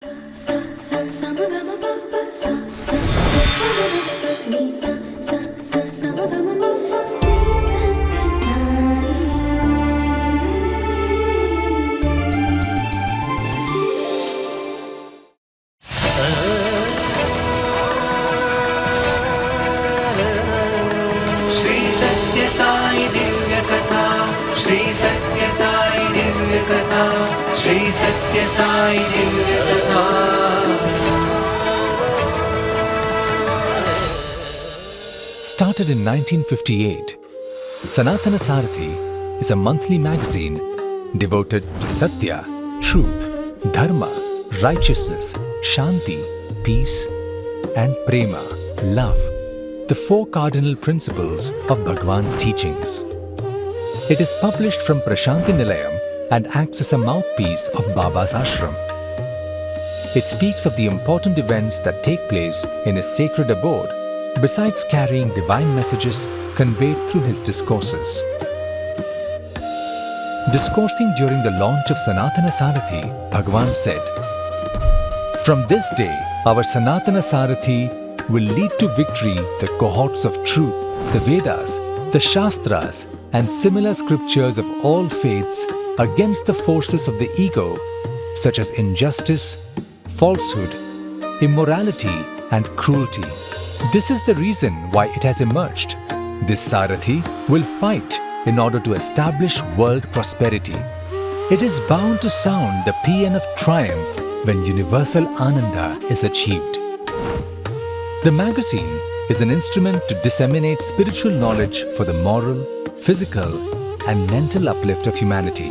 Shri Sathya Sai Divya Katha, Shri Sathya Sai Divya Katha, Shri Sathya Sai Divya Katha. Started in 1958, Sanathana Sarathi is a monthly magazine devoted to Satya, truth, Dharma, righteousness, Shanti, peace, and Prema, love, the four cardinal principles of Bhagwan's teachings. It is published from Prasanthi Nilayam and acts as a mouthpiece of Baba's ashram. It speaks of the important events that take place in his sacred abode, besides carrying divine messages conveyed through his discourses. Discoursing during the launch of Sanathana Sarathi, Bhagwan said, "From this day, our Sanathana Sarathi will lead to victory the cohorts of truth, the Vedas, the Shastras, and similar scriptures of all faiths against the forces of the ego, such as injustice, falsehood, immorality, and cruelty. This is the reason why it has emerged. This Sarathi will fight in order to establish world prosperity. It is bound to sound the paean of triumph when universal Ananda is achieved." The magazine is an instrument to disseminate spiritual knowledge for the moral, physical, and mental uplift of humanity.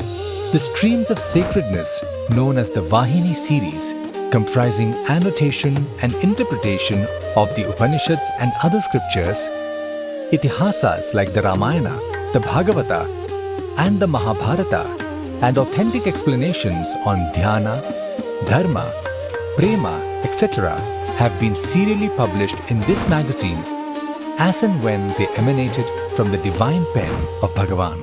The streams of sacredness known as the Vahini series, comprising annotation and interpretation of the Upanishads and other scriptures, itihasas like the Ramayana, the Bhagavata, and the Mahabharata, and authentic explanations on dhyana, dharma, prema, etc., have been serially published in this magazine as and when they emanated from the divine pen of Bhagavan.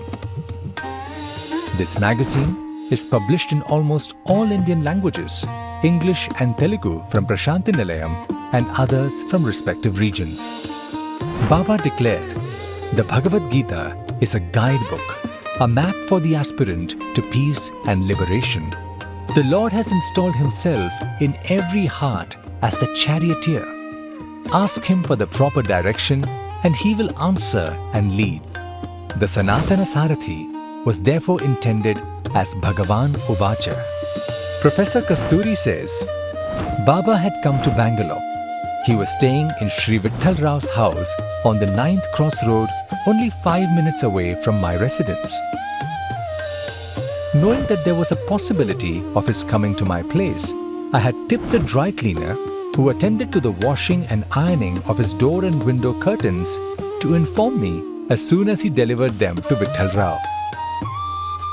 This magazine is published in almost all Indian languages, English and Telugu from Prasanthi Nilayam and others from respective regions. Baba declared, "The Bhagavad Gita is a guidebook, a map for the aspirant to peace and liberation. The Lord has installed Himself in every heart as the charioteer. Ask Him for the proper direction and He will answer and lead." The Sanathana Sarathi was therefore intended as Bhagavan Uvacha. Professor Kasturi says, Baba had come to Bangalore. He was staying in Sri Vitthal Rao's house on the 9th Cross Road, only 5 minutes away from my residence. Knowing that there was a possibility of his coming to my place, I had tipped the dry cleaner who attended to the washing and ironing of his door and window curtains to inform me as soon as he delivered them to Vitthal Rao.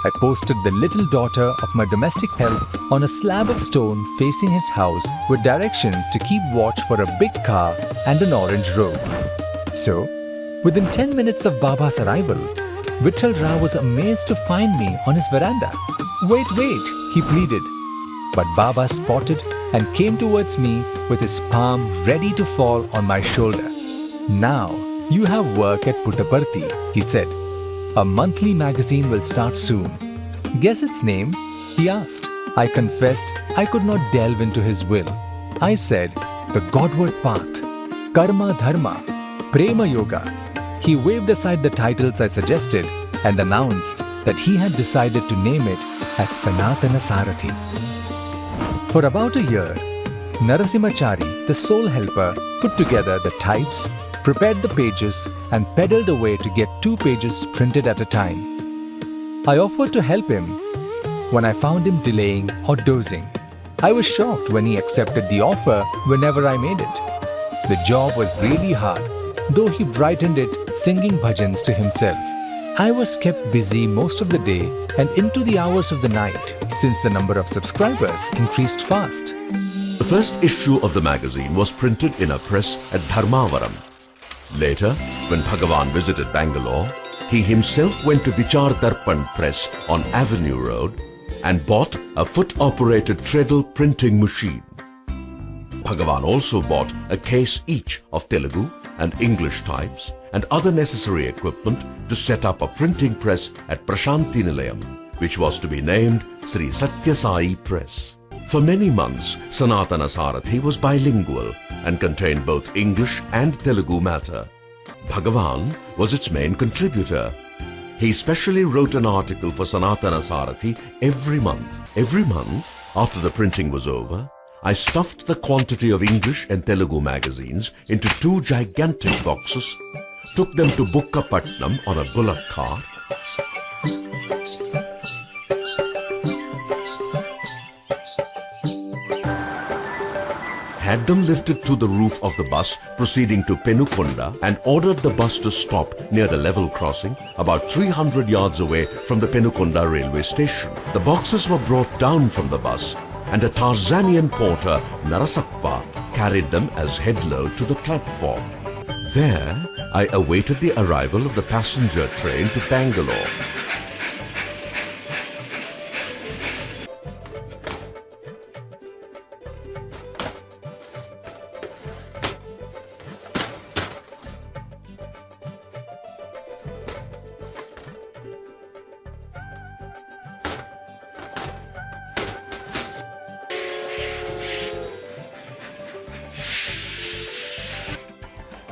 I posted the little daughter of my domestic help on a slab of stone facing his house with directions to keep watch for a big car and an orange robe. So, within 10 minutes of Baba's arrival, Vitthal Rao was amazed to find me on his veranda. Wait, he pleaded. But Baba spotted and came towards me with his palm ready to fall on my shoulder. "Now, you have work at Puttaparthi," he said. "A monthly magazine will start soon. Guess its name?" he asked. I confessed I could not delve into his will. I said, "The Godward Path, Karma Dharma, Prema Yoga." He waved aside the titles I suggested and announced that he had decided to name it as Sanathana Sarathi. For about a year, Narasimhachari, the soul helper, put together the types, prepared the pages, and pedaled away to get 2 pages printed at a time. I offered to help him when I found him delaying or dozing. I was shocked when he accepted the offer whenever I made it. The job was really hard, though he brightened it singing bhajans to himself. I was kept busy most of the day and into the hours of the night, since the number of subscribers increased fast. The first issue of the magazine was printed in a press at Dharmavaram. Later, when Bhagavan visited Bangalore, he himself went to Vichar Darpan Press on Avenue Road and bought a foot-operated treadle printing machine. Bhagavan also bought a case each of Telugu and English types and other necessary equipment to set up a printing press at Prasanthi Nilayam, which was to be named Sri Sathya Sai Press. For many months, Sanathana Sarathi was bilingual and contained both English and Telugu matter. Bhagavan was its main contributor. He specially wrote an article for Sanathana Sarathi every month. Every month, after the printing was over, I stuffed the quantity of English and Telugu magazines into 2 gigantic boxes, took them to Bukkapatnam on a bullock cart, had them lifted to the roof of the bus proceeding to Penukonda, and ordered the bus to stop near the level crossing about 300 yards away from the Penukonda railway station. The boxes were brought down from the bus, and a Tarzanian porter, Narasappa, carried them as head load to the platform. There, I awaited the arrival of the passenger train to Bangalore.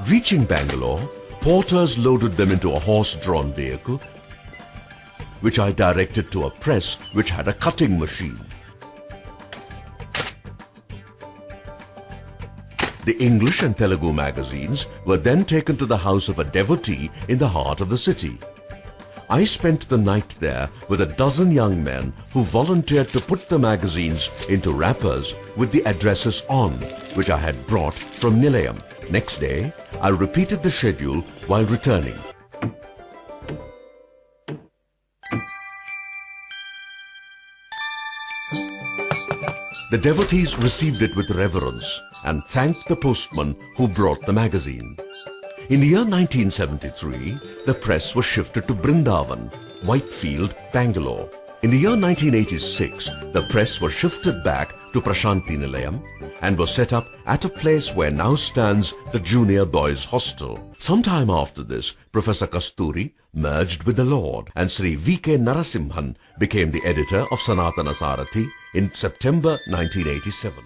Reaching Bangalore, porters loaded them into a horse-drawn vehicle, which I directed to a press which had a cutting machine. The English and Telugu magazines were then taken to the house of a devotee in the heart of the city. I spent the night there with a dozen young men who volunteered to put the magazines into wrappers with the addresses on, which I had brought from Nilayam. Next day, I repeated the schedule while returning. The devotees received it with reverence and thanked the postman who brought the magazine. In the year 1973, the press was shifted to Brindavan, Whitefield, Bangalore. In the year 1986, the press was shifted back to Prasanthi Nilayam and was set up at a place where now stands the Junior Boys Hostel. Sometime after this, Professor Kasturi merged with the Lord, and Sri V.K. Narasimhan became the editor of Sanathana Sarathi in September 1987.